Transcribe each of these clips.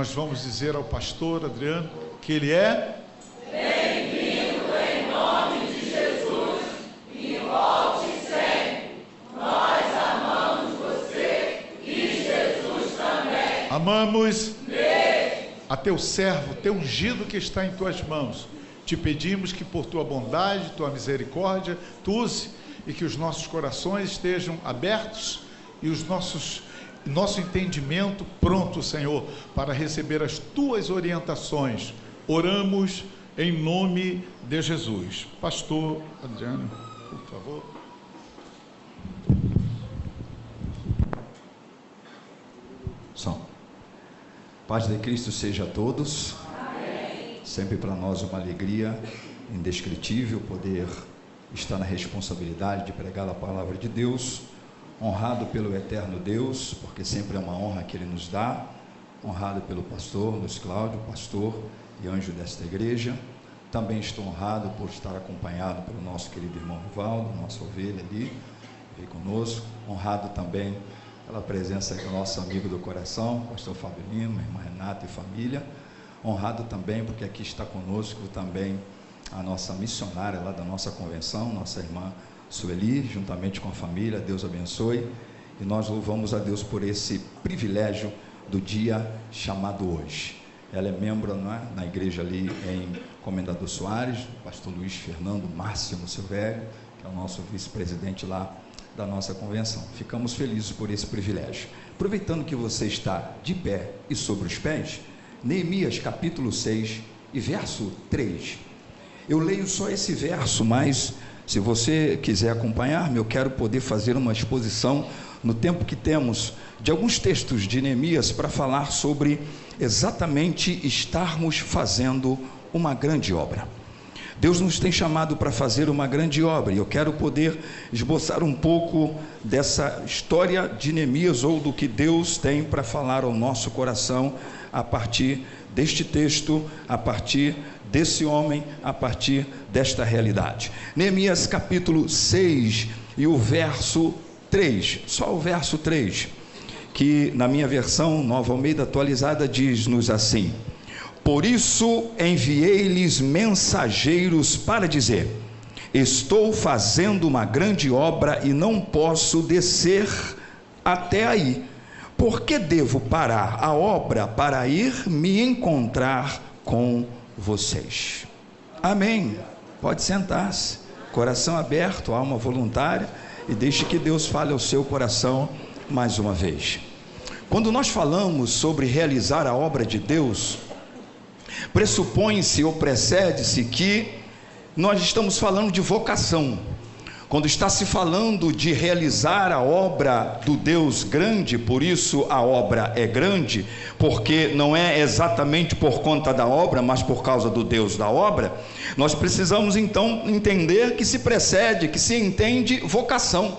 nós vamos dizer ao pastor Adriano que ele é bem-vindo em nome de Jesus e volte sempre. Nós amamos você e Jesus também. Amamos a teu servo, teu ungido que está em tuas mãos. Te pedimos que por tua bondade, tua misericórdia, tu use e que os nossos corações estejam abertos e nosso entendimento pronto, Senhor, para receber as tuas orientações. Oramos em nome de Jesus. Pastor Adriano, por favor. Som. Paz de Cristo seja a todos. Amém. Sempre para nós uma alegria indescritível poder estar na responsabilidade de pregar a palavra de Deus, honrado pelo eterno Deus, porque sempre é uma honra que Ele nos dá, honrado pelo pastor Luiz Cláudio, pastor e anjo desta igreja. Também estou honrado por estar acompanhado pelo nosso querido irmão Rivaldo, nossa ovelha ali, veio conosco, honrado também pela presença do nosso amigo do coração, pastor Fábio Lima, irmã Renata e família, honrado também porque aqui está conosco também a nossa missionária lá da nossa convenção, nossa irmã Sueli, juntamente com a família. Deus abençoe, e nós louvamos a Deus por esse privilégio do dia chamado hoje. Ela é membro, não é, na igreja ali em Comendador Soares, o pastor Luiz Fernando Máximo Silvério, que é o nosso vice-presidente lá da nossa convenção. Ficamos felizes por esse privilégio. Aproveitando que você está de pé e sobre os pés, Neemias capítulo 6 e verso 3. Eu leio só esse verso, mas se você quiser acompanhar-me, eu quero poder fazer uma exposição no tempo que temos de alguns textos de Neemias para falar sobre exatamente estarmos fazendo uma grande obra. Deus nos tem chamado para fazer uma grande obra, e eu quero poder esboçar um pouco dessa história de Neemias, ou do que Deus tem para falar ao nosso coração a partir deste texto, a partir desse homem, a partir desta realidade. Neemias capítulo 6 e o verso 3, só o verso 3, que na minha versão Nova Almeida atualizada diz-nos assim: por isso enviei-lhes mensageiros para dizer: estou fazendo uma grande obra e não posso descer até aí. Por que devo parar a obra para ir me encontrar com vocês? Amém. Pode sentar-se, coração aberto, alma voluntária, e deixe que Deus fale ao seu coração mais uma vez. Quando nós falamos sobre realizar a obra de Deus, pressupõe-se ou precede-se que nós estamos falando de vocação. Quando está se falando de realizar a obra do Deus grande, por isso a obra é grande, porque não é exatamente por conta da obra, mas por causa do Deus da obra, nós precisamos então entender que se precede, que se entende vocação.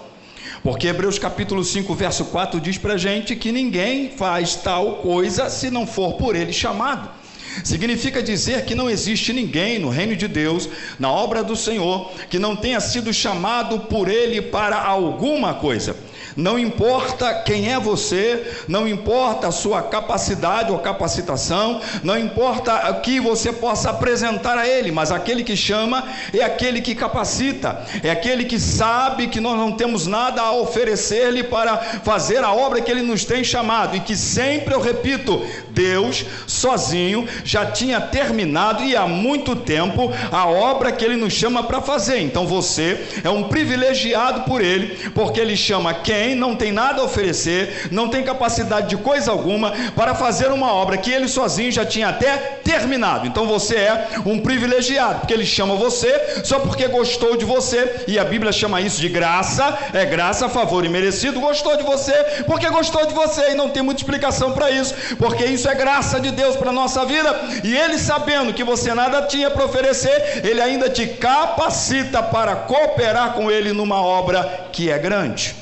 Porque Hebreus capítulo 5, verso 4 diz para a gente que ninguém faz tal coisa se não for por ele chamado. Significa dizer que não existe ninguém no reino de Deus, na obra do Senhor, que não tenha sido chamado por Ele para alguma coisa. Não importa quem é você, não importa a sua capacidade ou capacitação, não importa o que você possa apresentar a Ele, mas aquele que chama é aquele que capacita, é aquele que sabe que nós não temos nada a oferecer-lhe para fazer a obra que Ele nos tem chamado, e que sempre, eu repito, Deus sozinho já tinha terminado, e há muito tempo, a obra que Ele nos chama para fazer. Então você é um privilegiado por Ele, porque Ele chama quem não tem nada a oferecer, não tem capacidade de coisa alguma para fazer uma obra que Ele sozinho já tinha até terminado. Então você é um privilegiado, porque Ele chama você só porque gostou de você, e a Bíblia chama isso de graça. É graça, favor e merecido. Gostou de você porque gostou de você, e não tem muita explicação para isso, porque isso é graça de Deus para a nossa vida, e Ele, sabendo que você nada tinha para oferecer, Ele ainda te capacita para cooperar com Ele numa obra que é grande.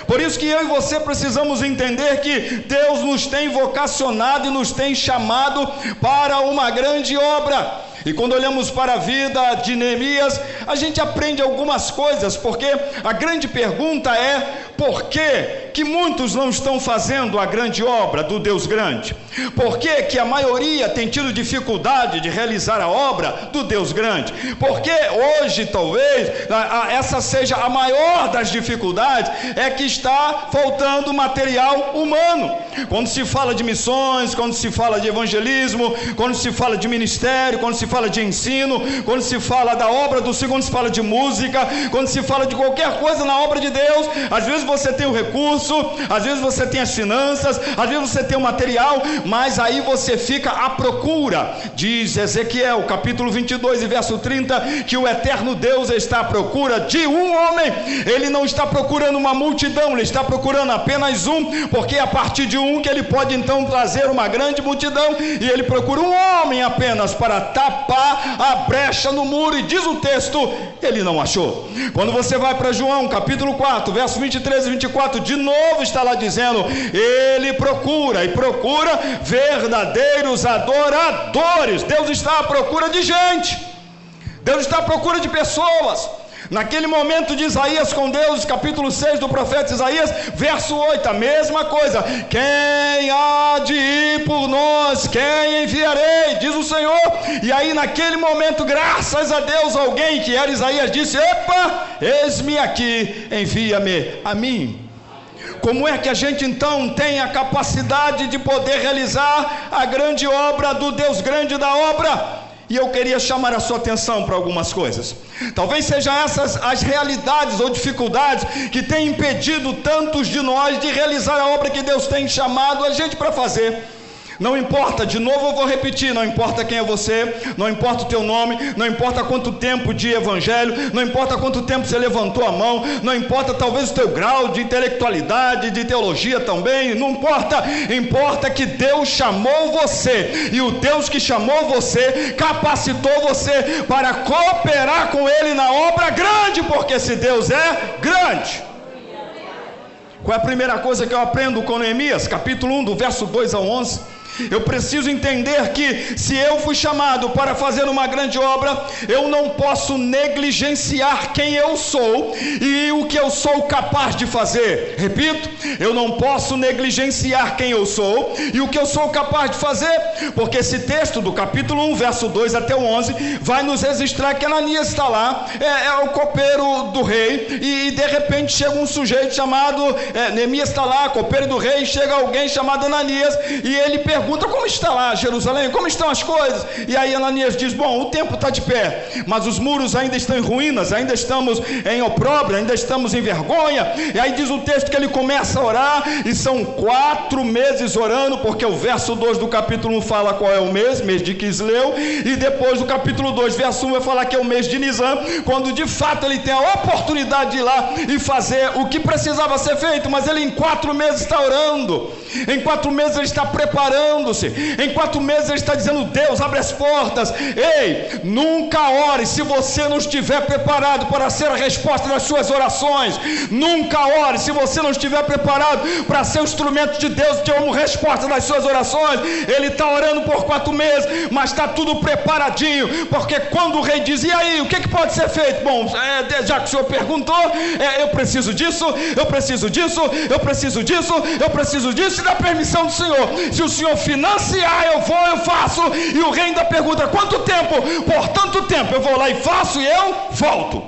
Por isso que eu e você precisamos entender que Deus nos tem vocacionado e nos tem chamado para uma grande obra. E quando olhamos para a vida de Neemias, a gente aprende algumas coisas, porque a grande pergunta é: por que muitos não estão fazendo a grande obra do Deus grande? Por que a maioria tem tido dificuldade de realizar a obra do Deus grande? Porque hoje talvez essa seja a maior das dificuldades, é que está faltando material humano. Quando se fala de missões, quando se fala de evangelismo, quando se fala de ministério, quando se fala de ensino, quando se fala da obra do Senhor, quando se fala de música, quando se fala de qualquer coisa na obra de Deus, às vezes você tem o recurso, às vezes você tem as finanças, às vezes você tem o material, mas aí você fica à procura. Diz Ezequiel, capítulo 22 e verso 30, que o eterno Deus está à procura de um homem. Ele não está procurando uma multidão, ele está procurando apenas um, porque é a partir de um que ele pode então trazer uma grande multidão, e ele procura um homem apenas para tapar a brecha no muro. E diz o texto, ele não achou. Quando você vai para João, capítulo 4, verso 23 e 24, de novo está lá dizendo, ele procura, e procura verdadeiros adoradores. Deus está à procura de gente, Deus está à procura de pessoas. Naquele momento de Isaías com Deus, capítulo 6 do profeta Isaías, verso 8, a mesma coisa: quem há de ir por nós, quem enviarei, diz o Senhor. E aí naquele momento, graças a Deus, alguém que era Isaías disse: epa, eis-me aqui, envia-me a mim. Como é que a gente então tem a capacidade de poder realizar a grande obra do Deus grande da obra? E eu queria chamar a sua atenção para algumas coisas. Talvez sejam essas as realidades ou dificuldades que têm impedido tantos de nós de realizar a obra que Deus tem chamado a gente para fazer. Não importa, de novo eu vou repetir, não importa quem é você, não importa o teu nome, não importa quanto tempo de evangelho, não importa quanto tempo você levantou a mão, não importa talvez o teu grau de intelectualidade, de teologia também, não importa, importa que Deus chamou você, e o Deus que chamou você, capacitou você para cooperar com Ele na obra grande, porque esse Deus é grande. Qual é a primeira coisa que eu aprendo com Neemias? Capítulo 1, do verso 2 ao 11. Eu preciso entender que se eu fui chamado para fazer uma grande obra, eu não posso negligenciar quem eu sou e o que eu sou capaz de fazer. Repito, eu não posso negligenciar quem eu sou e o que eu sou capaz de fazer, porque esse texto do capítulo 1, verso 2 até o 11, vai nos registrar que Ananias está lá, é o copeiro do rei, e de repente chega um sujeito chamado, Neemias está lá, copeiro do rei, chega alguém chamado Ananias, e ele pergunta: como está lá Jerusalém? Como estão as coisas? E aí Ananias diz: bom, o templo está de pé, mas os muros ainda estão em ruínas, ainda estamos em opróbrio, ainda estamos em vergonha. E aí diz o texto que ele começa a orar, e são 4 meses orando, porque o verso 2 do capítulo 1 fala qual é o mês de Quisleu, e depois do capítulo 2, verso 1 vai falar que é o mês de Nisan, quando de fato ele tem a oportunidade de ir lá e fazer o que precisava ser feito. Mas ele em 4 meses está orando, em 4 meses ele está preparando, em 4 meses ele está dizendo: Deus, abre as portas. Ei, nunca ore se você não estiver preparado para ser a resposta das suas orações. Nunca ore se você não estiver preparado para ser o instrumento de Deus como resposta das suas orações. Ele está orando por 4 meses, mas está tudo preparadinho, porque quando o rei diz: e aí, o que pode ser feito? Bom, já que o senhor perguntou, eu preciso disso, eu preciso disso, eu preciso disso, eu preciso disso, e da permissão do Senhor. Se o Senhor financiar, eu vou, eu faço. E o rei ainda pergunta: quanto tempo? Por tanto tempo. Eu vou lá e faço, e eu volto.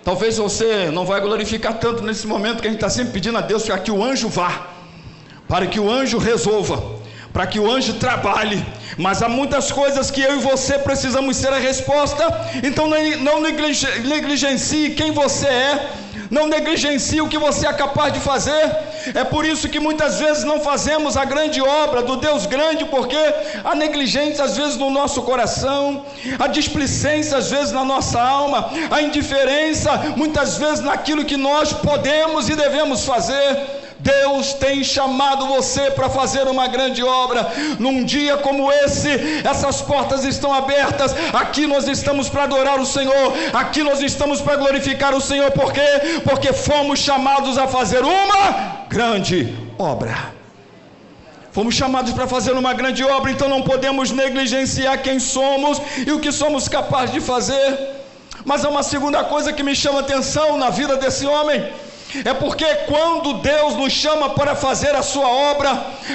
Talvez você não vai glorificar tanto nesse momento, que a gente está sempre pedindo a Deus para que o anjo vá, para que o anjo resolva, para que o anjo trabalhe. Mas há muitas coisas que eu e você precisamos ser a resposta. Então não negligencie quem você é, não negligencie o que você é capaz de fazer. É por isso que muitas vezes não fazemos a grande obra do Deus grande, porque a negligência às vezes no nosso coração, a displicência às vezes na nossa alma, a indiferença muitas vezes naquilo que nós podemos e devemos fazer. Deus tem chamado você para fazer uma grande obra. Num dia como esse, essas portas estão abertas. Aqui nós estamos para adorar o Senhor, aqui nós estamos para glorificar o Senhor. Por quê? Porque fomos chamados a fazer uma grande obra. Fomos chamados para fazer uma grande obra, então não podemos negligenciar quem somos e o que somos capazes de fazer. Mas há uma segunda coisa que me chama a atenção na vida desse homem. É porque quando Deus nos chama para fazer a sua obra,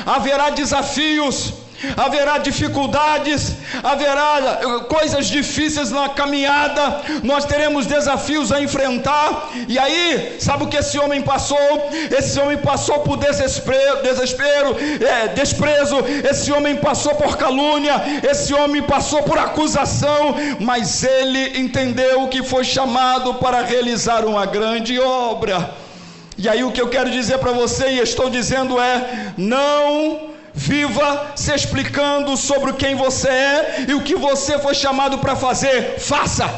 haverá desafios, haverá dificuldades, haverá coisas difíceis na caminhada, nós teremos desafios a enfrentar. E aí, sabe o que esse homem passou? Esse homem passou por desprezo, esse homem passou por calúnia, esse homem passou por acusação, mas ele entendeu que foi chamado para realizar uma grande obra. E aí o que eu quero dizer para você, e estou dizendo é: não viva se explicando sobre quem você é e o que você foi chamado para fazer. Faça,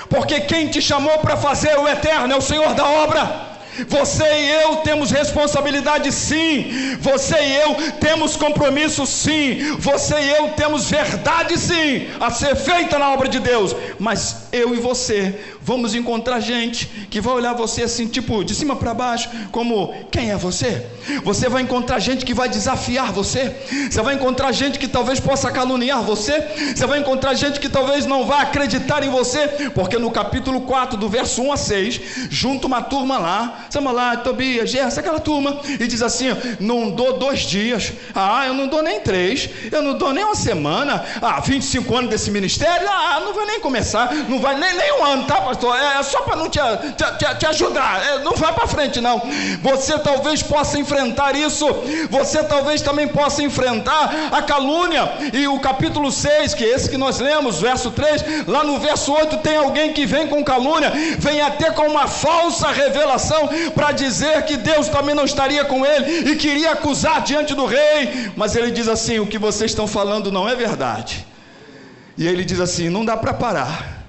porque quem te chamou para fazer o eterno é o Senhor da obra. Você e eu temos responsabilidade, sim. Você e eu temos compromisso, sim. Você e eu temos verdade, sim, a ser feita na obra de Deus. Mas eu e você vamos encontrar gente que vai olhar você assim, tipo, de cima para baixo, como: quem é você? Você vai encontrar gente que vai desafiar você. Você vai encontrar gente que talvez possa caluniar você. Você vai encontrar gente que talvez não vá acreditar em você, porque no capítulo 4, do verso 1 a 6, junta uma turma lá, Sambalá, Tobias, Gerson, aquela turma, e diz assim: não dou 2 dias, eu não dou nem 3, eu não dou nem uma semana, 25 anos desse ministério, não vai nem começar, não vai nem um ano, tá, pastor? É só para não te ajudar, não vai para frente não. Você talvez possa enfrentar isso, você talvez também possa enfrentar a calúnia. E o capítulo 6, que é esse que nós lemos, verso 3, lá no verso 8 tem alguém que vem com calúnia, vem até com uma falsa revelação para dizer que Deus também não estaria com ele e queria acusar diante do rei. Mas ele diz assim: o que vocês estão falando não é verdade. E ele diz assim: não dá para parar,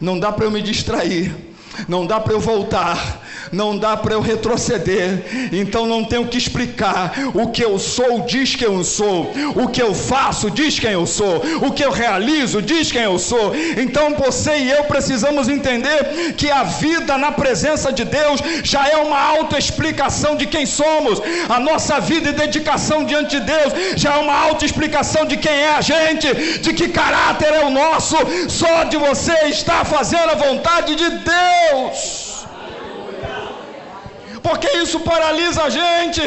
não dá para eu me distrair, não dá para eu voltar, não dá para eu retroceder. Então não tenho que explicar. O que eu sou diz quem eu sou, o que eu faço diz quem eu sou, o que eu realizo diz quem eu sou. Então você e eu precisamos entender que a vida na presença de Deus já é uma autoexplicação de quem somos. A nossa vida e dedicação diante de Deus já é uma autoexplicação de quem é a gente, de que caráter é o nosso, só de você estar fazendo a vontade de Deus. Porque isso paralisa a gente,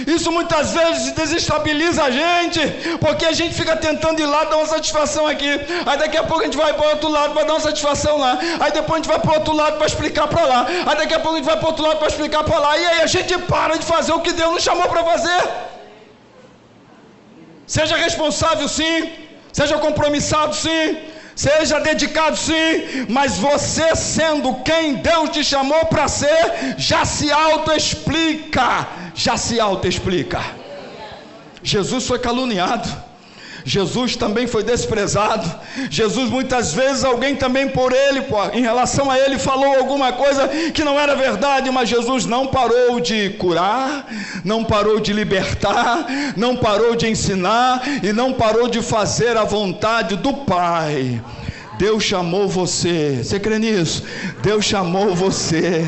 isso muitas vezes desestabiliza a gente, porque a gente fica tentando ir lá dar uma satisfação aqui, aí daqui a pouco a gente vai para o outro lado para dar uma satisfação lá, aí depois a gente vai para o outro lado para explicar para lá, aí daqui a pouco a gente vai para o outro lado para explicar para lá, e aí a gente para de fazer o que Deus nos chamou para fazer. Seja responsável, sim, seja compromissado, sim, seja dedicado, sim, mas você, sendo quem Deus te chamou para ser, já se autoexplica. Jesus foi caluniado, Jesus também foi desprezado, Jesus muitas vezes alguém também por ele, em relação a ele, falou alguma coisa que não era verdade, mas Jesus não parou de curar, não parou de libertar, não parou de ensinar e não parou de fazer a vontade do Pai. Deus chamou você, você crê nisso? Deus chamou você.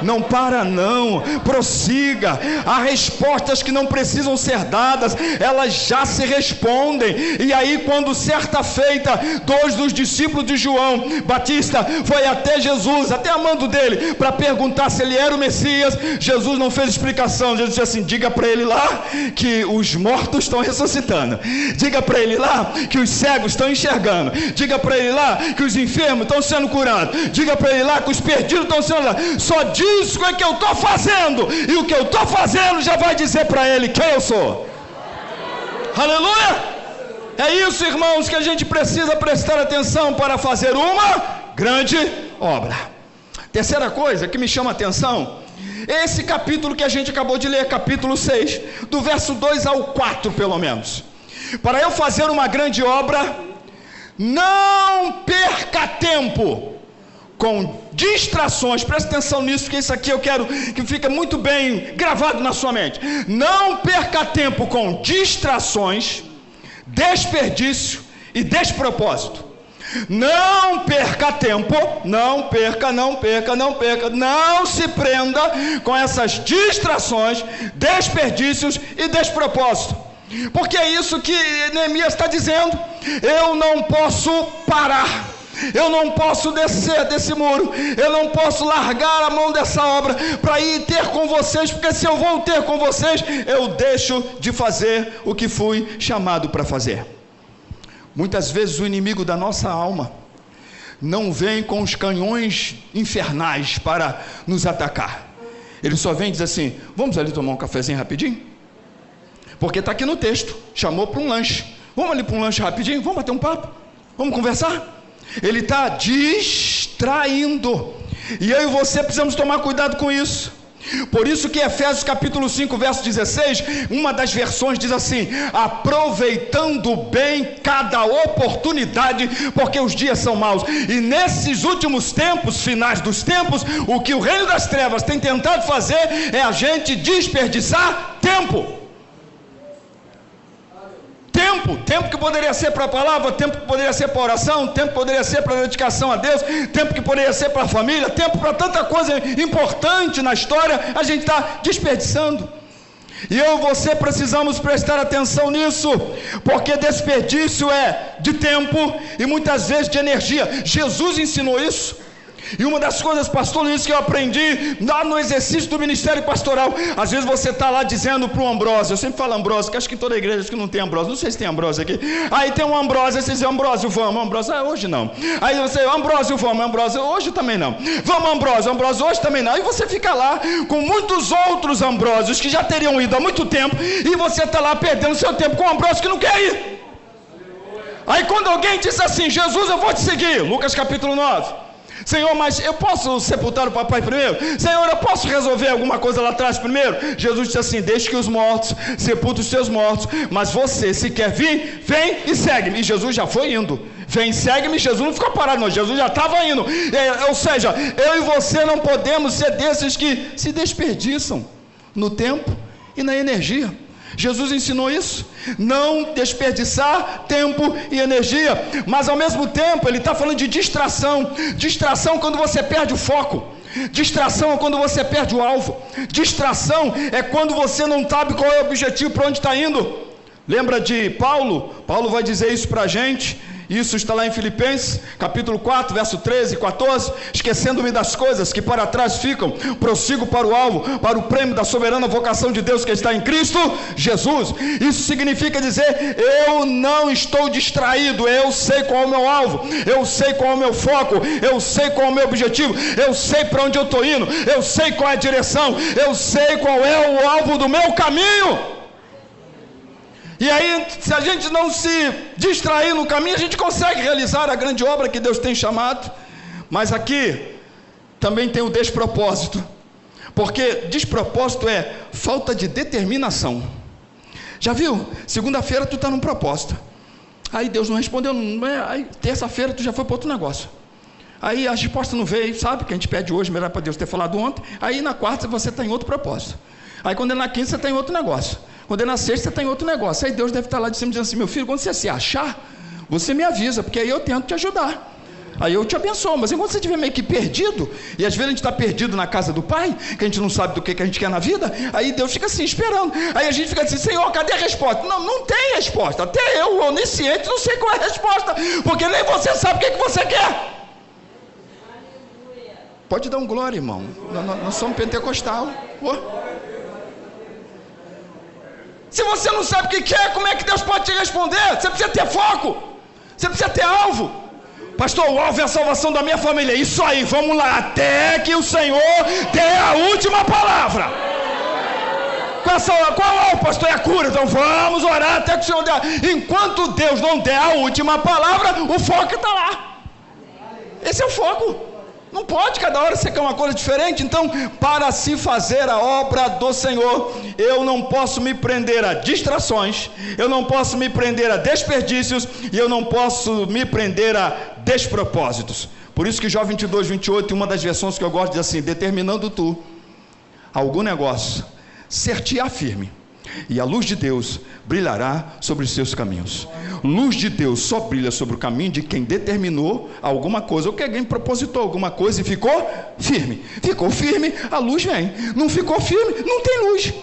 Não para não, prossiga. Há respostas que não precisam ser dadas, elas já se respondem. E aí, quando certa feita 2 dos discípulos de João Batista foi até Jesus, até a mando dele, para perguntar se ele era o Messias, Jesus não fez explicação. Jesus disse assim: diga para ele lá que os mortos estão ressuscitando, diga para ele lá que os cegos estão enxergando, diga para ele lá que os enfermos estão sendo curados, diga para ele lá que os perdidos estão sendo curados. Só diz isso é que eu estou fazendo, e o que eu estou fazendo já vai dizer para ele quem eu sou. Aleluia! É isso, irmãos, que a gente precisa prestar atenção para fazer uma grande obra. Terceira coisa que me chama a atenção, esse capítulo que a gente acabou de ler, capítulo 6, do verso 2 ao 4 pelo menos. Para eu fazer uma grande obra, não perca tempo com distrações. Presta atenção nisso, porque isso aqui eu quero que fique muito bem gravado na sua mente. Não perca tempo com distrações, desperdício e despropósito. Não perca tempo, não perca, não se prenda com essas distrações, desperdícios e despropósitos. Porque é isso que Neemias está dizendo. Eu não posso parar, eu não posso descer desse muro, eu não posso largar a mão dessa obra para ir ter com vocês, porque se eu vou ter com vocês, eu deixo de fazer o que fui chamado para fazer. Muitas vezes o inimigo da nossa alma não vem com os canhões infernais para nos atacar. Ele só vem e diz assim: vamos ali tomar um cafezinho rapidinho? Porque está aqui no texto, chamou para um lanche. Vamos ali para um lanche rapidinho? Vamos bater um papo? Vamos conversar? Ele está distraindo, e eu e você precisamos tomar cuidado com isso. Por isso que Efésios capítulo 5, verso 16, uma das versões diz assim: aproveitando bem cada oportunidade, porque os dias são maus. E nesses últimos tempos, finais dos tempos, o que o reino das trevas tem tentado fazer é a gente desperdiçar tempo. Tempo que poderia ser para a palavra, tempo que poderia ser para a oração, tempo que poderia ser para a dedicação a Deus, tempo que poderia ser para a família, tempo para tanta coisa importante na história, a gente está desperdiçando. E eu e você precisamos prestar atenção nisso, porque desperdício é de tempo e muitas vezes de energia. Jesus ensinou isso. E uma das coisas, pastor Luiz, que eu aprendi lá no exercício do ministério pastoral, às vezes você está lá dizendo para o Ambrósio, eu sempre falo Ambrósio, que acho que em toda igreja que não tem Ambrósio, não sei se tem Ambrósio aqui, aí tem um Ambrósio, aí você diz: Ambrósio, vamos, Ambrósio, hoje não. Aí você: Ambrósio, vamos, Ambrósio, hoje também não. Vamos, Ambrósio, hoje também não. Aí você fica lá com muitos outros Ambrósios que já teriam ido há muito tempo, e você está lá perdendo seu tempo com o Ambrósio que não quer ir. Aí quando alguém diz assim: Jesus, eu vou te seguir, Lucas capítulo 9, Senhor, mas eu posso sepultar o papai primeiro? Senhor, eu posso resolver alguma coisa lá atrás primeiro? Jesus disse assim: deixe que os mortos sepultem os seus mortos, mas você, se quer vir, vem e segue-me. E Jesus já foi indo. Vem e segue-me. Jesus não ficou parado, não. Jesus já estava indo. Ou seja, eu e você não podemos ser desses que se desperdiçam no tempo e na energia. Jesus ensinou isso, não desperdiçar tempo e energia, mas ao mesmo tempo ele está falando de distração. Distração quando você perde o foco, distração é quando você perde o alvo, distração é quando você não sabe qual é o objetivo, para onde está indo. Lembra de Paulo? Paulo vai dizer isso para a gente. Isso está lá em Filipenses, capítulo 4, verso 13 e 14. Esquecendo-me das coisas que para trás ficam, prossigo para o alvo, para o prêmio da soberana vocação de Deus que está em Cristo Jesus. Isso significa dizer: eu não estou distraído, eu sei qual é o meu alvo, eu sei qual é o meu foco, eu sei qual é o meu objetivo, eu sei para onde eu estou indo, eu sei qual é a direção, eu sei qual é o alvo do meu caminho. E aí, se a gente não se distrair no caminho, a gente consegue realizar a grande obra que Deus tem chamado. Mas aqui também tem o despropósito, porque despropósito é falta de determinação. Já viu? Segunda-feira tu está num propósito, aí Deus não respondeu, aí terça-feira tu já foi para outro negócio, aí a resposta não veio, sabe, que a gente pede hoje, melhor para Deus ter falado ontem. Aí na quarta você está em outro propósito, aí quando é na quinta você está em outro negócio, quando é na sexta você está em outro negócio. Aí Deus deve estar lá de cima dizendo assim: meu filho, quando você se achar, você me avisa, porque aí eu tento te ajudar, aí eu te abençoo. Mas enquanto você estiver meio que perdido, e às vezes a gente está perdido na casa do Pai, que a gente não sabe do que a gente quer na vida, aí Deus fica assim esperando, aí a gente fica assim: Senhor, cadê a resposta? Não tem resposta, até eu, onisciente, não sei qual é a resposta, porque nem você sabe o que você quer. Pode dar um glória, irmão, nós somos pentecostal. Se você não sabe o que quer, como é que Deus pode te responder? Você precisa ter foco, você precisa ter alvo. Pastor, o alvo é a salvação da minha família. Isso aí, vamos lá, até que o Senhor dê a última palavra. Qual é o pastor? É a cura. Então vamos orar até que o Senhor dê. Enquanto Deus não der a última palavra, o foco está lá. Esse é o foco. Não pode cada hora você quer uma coisa diferente. Então, para se fazer a obra do Senhor, eu não posso me prender a distrações, eu não posso me prender a desperdícios, e eu não posso me prender a despropósitos. Por isso que Jó 22, 28, uma das versões que eu gosto, diz assim: determinando tu algum negócio, ser-te-á firme, e a luz de Deus brilhará sobre os seus caminhos. Luz de Deus só brilha sobre o caminho de quem determinou alguma coisa, ou que alguém propositou alguma coisa e ficou firme. Ficou firme, a luz vem. Não ficou firme, não tem luz.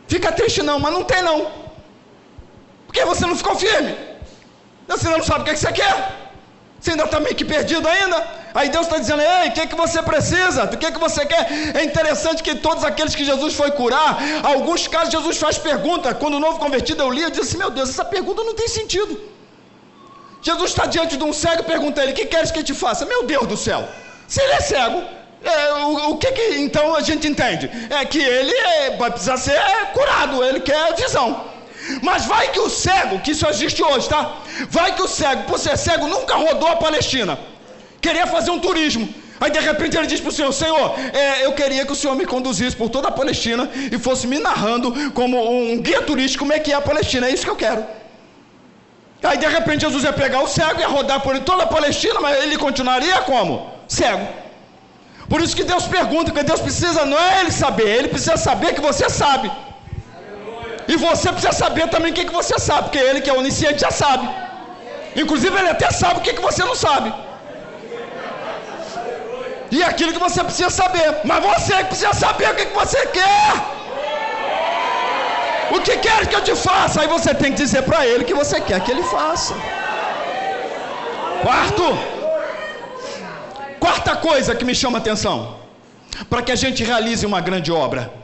Fica triste não, mas não tem não. Porque você não ficou firme. Você não sabe o que você quer. Você ainda está meio que perdido ainda. Aí Deus está dizendo: ei, o que você precisa? O que você quer? É interessante que todos aqueles que Jesus foi curar, alguns casos Jesus faz pergunta. Quando o novo convertido eu li, eu disse: meu Deus, essa pergunta não tem sentido. Jesus está diante de um cego e pergunta a ele: o que queres que eu te faça? Meu Deus do céu, se ele é cego, o que então a gente entende? É que ele vai precisar ser curado, ele quer visão. Mas vai que o cego, que isso existe hoje, tá? Vai que o cego, por ser cego, nunca rodou a Palestina, queria fazer um turismo. Aí de repente ele diz para o Senhor: Senhor, eu queria que o Senhor me conduzisse por toda a Palestina e fosse me narrando como um guia turístico como é que é a Palestina, é isso que eu quero. Aí de repente Jesus ia pegar o cego e ia rodar por toda a Palestina, mas ele continuaria como? Cego. Por isso que Deus pergunta, porque Deus precisa, não é ele saber, ele precisa saber que você sabe. E você precisa saber também o que você sabe, porque ele que é onisciente já sabe. Inclusive ele até sabe o que você não sabe. E é aquilo que você precisa saber. Mas você que precisa saber o que você quer. O que quer que eu te faça? Aí você tem que dizer para ele que você quer que ele faça. Quarta coisa que me chama a atenção, para que a gente realize uma grande obra.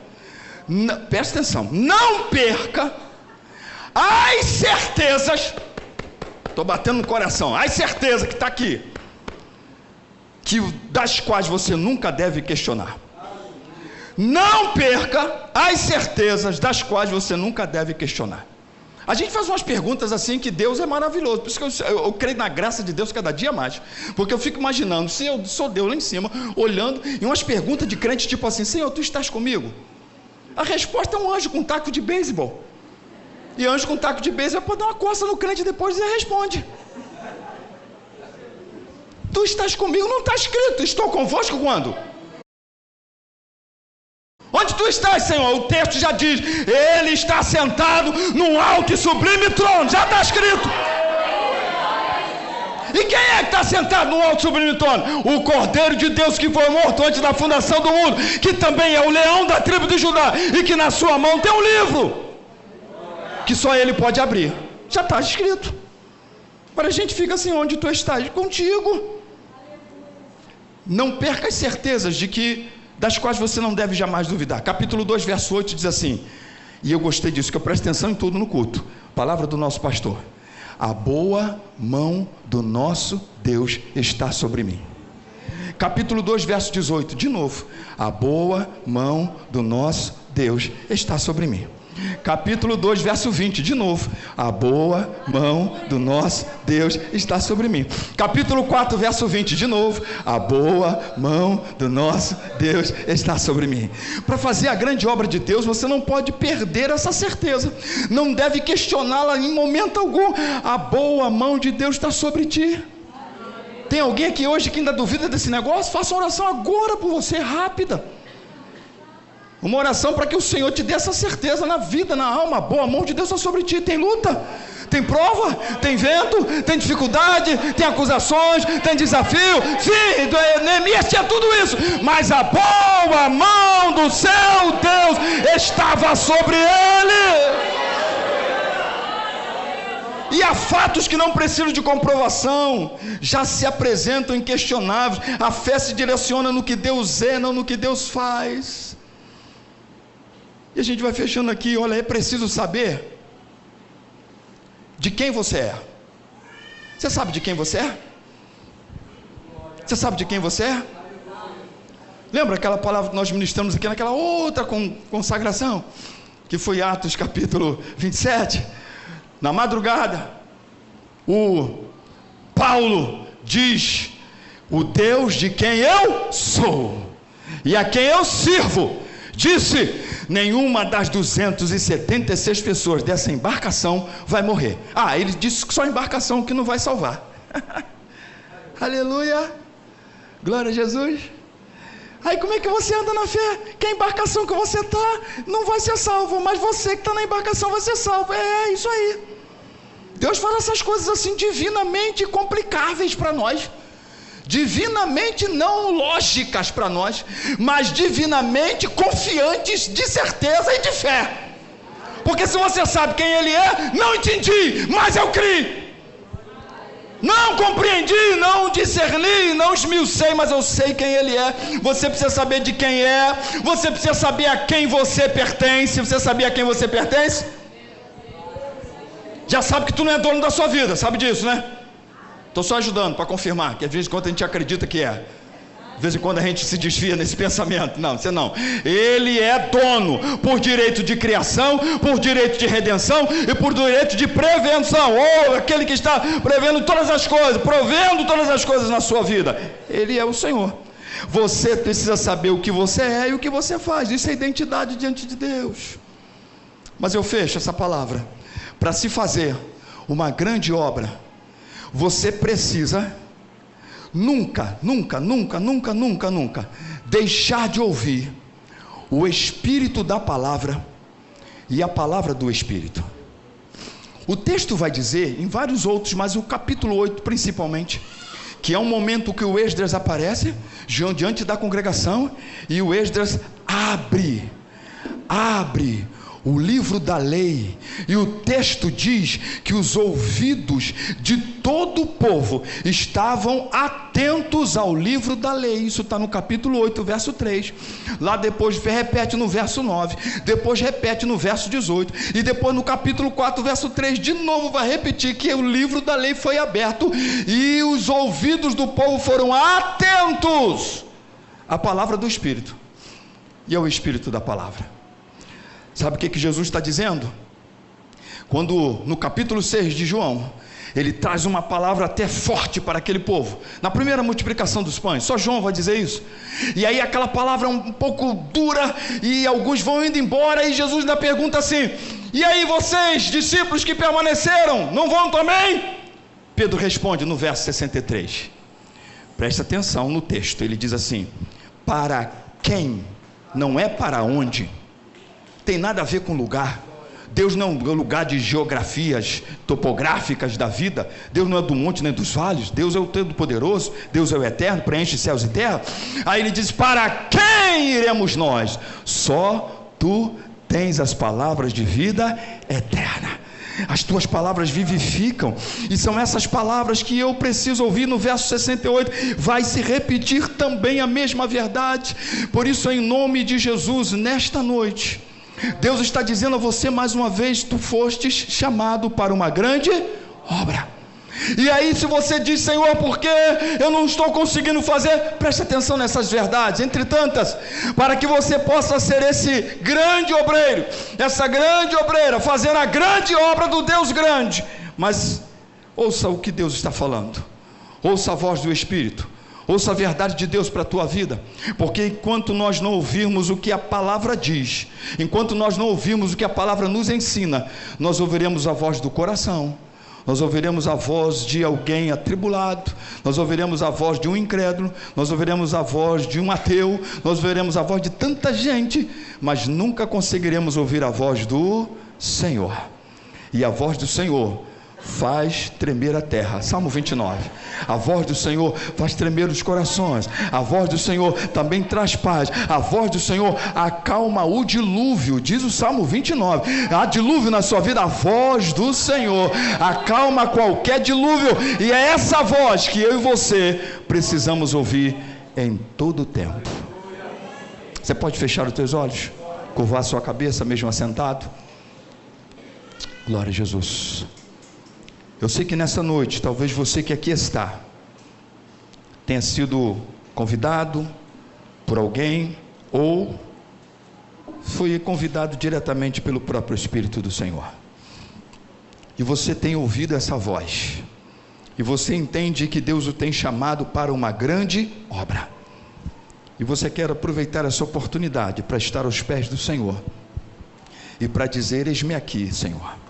Presta atenção, não perca as certezas, estou batendo no coração, as certezas que está aqui, das quais você nunca deve questionar. Não perca as certezas das quais você nunca deve questionar. A gente faz umas perguntas assim que Deus é maravilhoso, por isso que eu creio na graça de Deus cada dia mais, porque eu fico imaginando, se eu sou Deus lá em cima, olhando, e umas perguntas de crente tipo assim: Senhor, tu estás comigo? A resposta é um anjo com taco de beisebol. E anjo com taco de beisebol é para dar uma coça no crente depois e ele responde: tu estás comigo? Não está escrito, estou convosco quando? Onde tu estás, Senhor? O texto já diz: ele está sentado num alto e sublime trono. Já está escrito. E quem é que está sentado no alto e sublime trono? O Cordeiro de Deus que foi morto antes da fundação do mundo, que também é o leão da tribo de Judá, e que na sua mão tem um livro que só ele pode abrir. Já está escrito. Agora a gente fica assim: onde tu estás? Contigo. Não perca as certezas das quais você não deve jamais duvidar. Capítulo 2, verso 8 diz assim, e eu gostei disso, que eu presto atenção em tudo no culto. Palavra do nosso pastor: a boa mão do nosso Deus está sobre mim. Capítulo 2, verso 18, de novo: a boa mão do nosso Deus está sobre mim. Capítulo 2, verso 20, de novo: a boa mão do nosso Deus está sobre mim. Capítulo 4, verso 20, de novo: a boa mão do nosso Deus está sobre mim. Para fazer a grande obra de Deus, você não pode perder essa certeza, não deve questioná-la em momento algum. A boa mão de Deus está sobre ti. Tem alguém aqui hoje que ainda duvida desse negócio? Faça uma oração agora por você, rápida. Uma oração para que o Senhor te dê essa certeza na vida, na alma. A boa mão de Deus está sobre ti. Tem luta, tem prova, tem vento, tem dificuldade, tem acusações, tem desafio. Sim, Neemias tinha tudo isso, mas a boa mão do seu Deus estava sobre ele. E há fatos que não precisam de comprovação, já se apresentam inquestionáveis. A fé se direciona no que Deus é, não no que Deus faz. E a gente vai fechando aqui. Olha, é preciso saber de quem você é. Você sabe de quem você é? Você sabe de quem você é? Lembra aquela palavra que nós ministramos aqui naquela outra consagração, que foi Atos capítulo 27? Na madrugada, o Paulo diz: o Deus de quem eu sou e a quem eu sirvo disse: nenhuma das 276 pessoas dessa embarcação vai morrer. Ele disse que só a embarcação que não vai salvar. Aleluia, glória a Jesus. Aí como é que você anda na fé? Que a embarcação que você está não vai ser salvo, mas você que está na embarcação vai ser salvo. É isso aí. Deus faz essas coisas assim divinamente complicáveis para nós, divinamente não lógicas para nós, mas divinamente confiantes de certeza e de fé. Porque se você sabe quem Ele é, não entendi, mas eu criei. Não compreendi, não discerni, não esmiucei, mas eu sei quem Ele é. Você precisa saber de quem é, você precisa saber a quem você pertence. Você sabia a quem você pertence? Já sabe que tu não é dono da sua vida, sabe disso, né? Estou só ajudando para confirmar, que às vezes quando a gente acredita que é, de vez em quando a gente se desvia nesse pensamento. Não, você não. Ele é dono por direito de criação, por direito de redenção e por direito de prevenção. Ou aquele que está prevendo todas as coisas, provendo todas as coisas na sua vida. Ele é o Senhor. Você precisa saber o que você é e o que você faz. Isso é identidade diante de Deus. Mas eu fecho essa palavra. Para se fazer uma grande obra, você precisa nunca deixar de ouvir o Espírito da palavra e a palavra do Espírito. O texto vai dizer, em vários outros, mas o capítulo 8 principalmente, que é um momento que o Esdras aparece diante da congregação, e o Esdras abre o livro da lei, e o texto diz que os ouvidos de todo o povo estavam atentos ao livro da lei. Isso está no capítulo 8, verso 3, lá depois repete no verso 9, depois repete no verso 18, e depois no capítulo 4, verso 3, de novo vai repetir que o livro da lei foi aberto, e os ouvidos do povo foram atentos à palavra do Espírito, e ao Espírito da palavra. Sabe o que Jesus está dizendo? Quando no capítulo 6 de João, ele traz uma palavra até forte para aquele povo, na primeira multiplicação dos pães, só João vai dizer isso, e aí aquela palavra um pouco dura, e alguns vão indo embora, e Jesus ainda pergunta assim: e aí vocês, discípulos que permaneceram, não vão também? Pedro responde no verso 63, presta atenção no texto, ele diz assim: para quem, não é para onde, tem nada a ver com lugar. Deus não é um lugar de geografias topográficas da vida. Deus não é do monte nem dos vales. Deus é o Todo-Poderoso, Deus é o Eterno, preenche céus e terra. Aí ele diz: para quem iremos nós? Só tu tens as palavras de vida eterna. As tuas palavras vivificam, e são essas palavras que eu preciso ouvir. No verso 68 vai se repetir também a mesma verdade. Por isso, em nome de Jesus, nesta noite, Deus está dizendo a você mais uma vez: tu fostes chamado para uma grande obra. E aí, se você diz: Senhor, por que eu não estou conseguindo fazer? Preste atenção nessas verdades, entre tantas, para que você possa ser esse grande obreiro, essa grande obreira, fazer a grande obra do Deus grande. Mas ouça o que Deus está falando, ouça a voz do Espírito, ouça a verdade de Deus para a tua vida, porque enquanto nós não ouvirmos o que a palavra diz, enquanto nós não ouvirmos o que a palavra nos ensina, nós ouviremos a voz do coração, nós ouviremos a voz de alguém atribulado, nós ouviremos a voz de um incrédulo, nós ouviremos a voz de um ateu, nós ouviremos a voz de tanta gente, mas nunca conseguiremos ouvir a voz do Senhor. E a voz do Senhor faz tremer a terra. Salmo 29, a voz do Senhor faz tremer os corações, a voz do Senhor também traz paz, a voz do Senhor acalma o dilúvio, diz o Salmo 29, há dilúvio na sua vida, a voz do Senhor acalma qualquer dilúvio, e é essa voz que eu e você precisamos ouvir em todo o tempo. Você pode fechar os teus olhos, curvar sua cabeça mesmo assentado? Glória a Jesus. Eu sei que nessa noite, talvez você que aqui está, tenha sido convidado por alguém, ou foi convidado diretamente pelo próprio Espírito do Senhor, e você tem ouvido essa voz, e você entende que Deus o tem chamado para uma grande obra, e você quer aproveitar essa oportunidade para estar aos pés do Senhor, e para dizer: eis-me aqui, Senhor.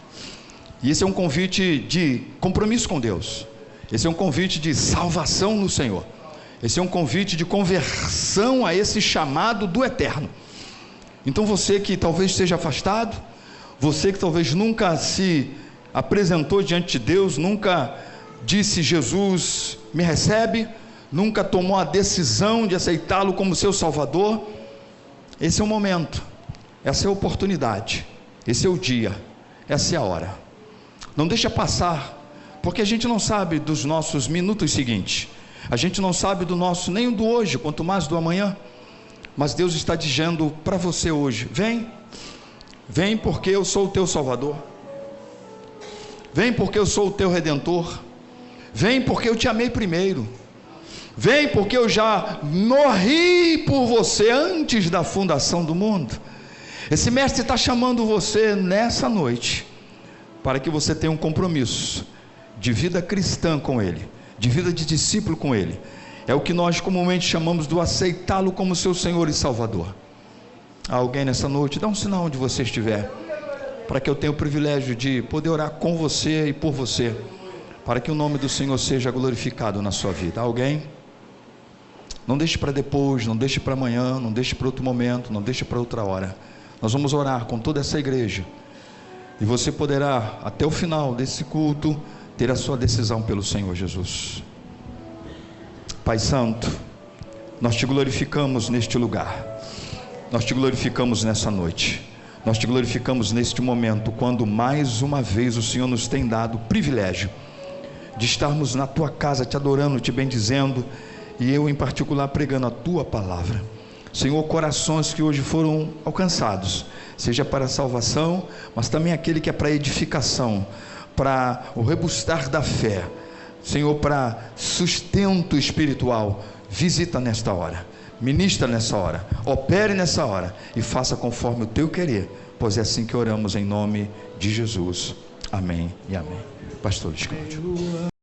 E esse é um convite de compromisso com Deus, esse é um convite de salvação no Senhor, Esse é um convite de conversão a esse chamado do eterno. Então você que talvez esteja afastado, você que talvez nunca se apresentou diante de Deus, nunca disse: Jesus me recebe, nunca tomou a decisão de aceitá-lo como seu Salvador, esse é o momento, essa é a oportunidade, esse é o dia, essa é a hora. Não deixa passar, porque a gente não sabe dos nossos minutos seguintes, a gente não sabe do nosso, nem do hoje, quanto mais do amanhã. Mas Deus está dizendo para você hoje: vem porque eu sou o teu Salvador, vem porque eu sou o teu Redentor, vem porque eu te amei primeiro, vem porque eu já morri por você antes da fundação do mundo. Esse mestre está chamando você nessa noite, para que você tenha um compromisso de vida cristã com Ele, de vida de discípulo com Ele. É o que nós comumente chamamos do aceitá-lo como seu Senhor e Salvador. Há alguém nessa noite? Dá um sinal onde você estiver, para que eu tenha o privilégio de poder orar com você e por você, para que o nome do Senhor seja glorificado na sua vida. Há alguém? Não deixe para depois, não deixe para amanhã, não deixe para outro momento, não deixe para outra hora. Nós vamos orar com toda essa igreja, e você poderá, até o final desse culto, ter a sua decisão pelo Senhor Jesus. Pai Santo, nós te glorificamos neste lugar, nós te glorificamos nessa noite, nós te glorificamos neste momento, quando mais uma vez o Senhor nos tem dado o privilégio de estarmos na tua casa, te adorando, te bendizendo, e eu em particular pregando a tua palavra. Senhor, corações que hoje foram alcançados, seja para a salvação, mas também aquele que é para edificação, para o rebuscar da fé, Senhor, para sustento espiritual. Visita nesta hora, ministra nessa hora, opere nessa hora e faça conforme o teu querer, pois é assim que oramos em nome de Jesus. Amém e amém. Pastor Luiz Cláudio.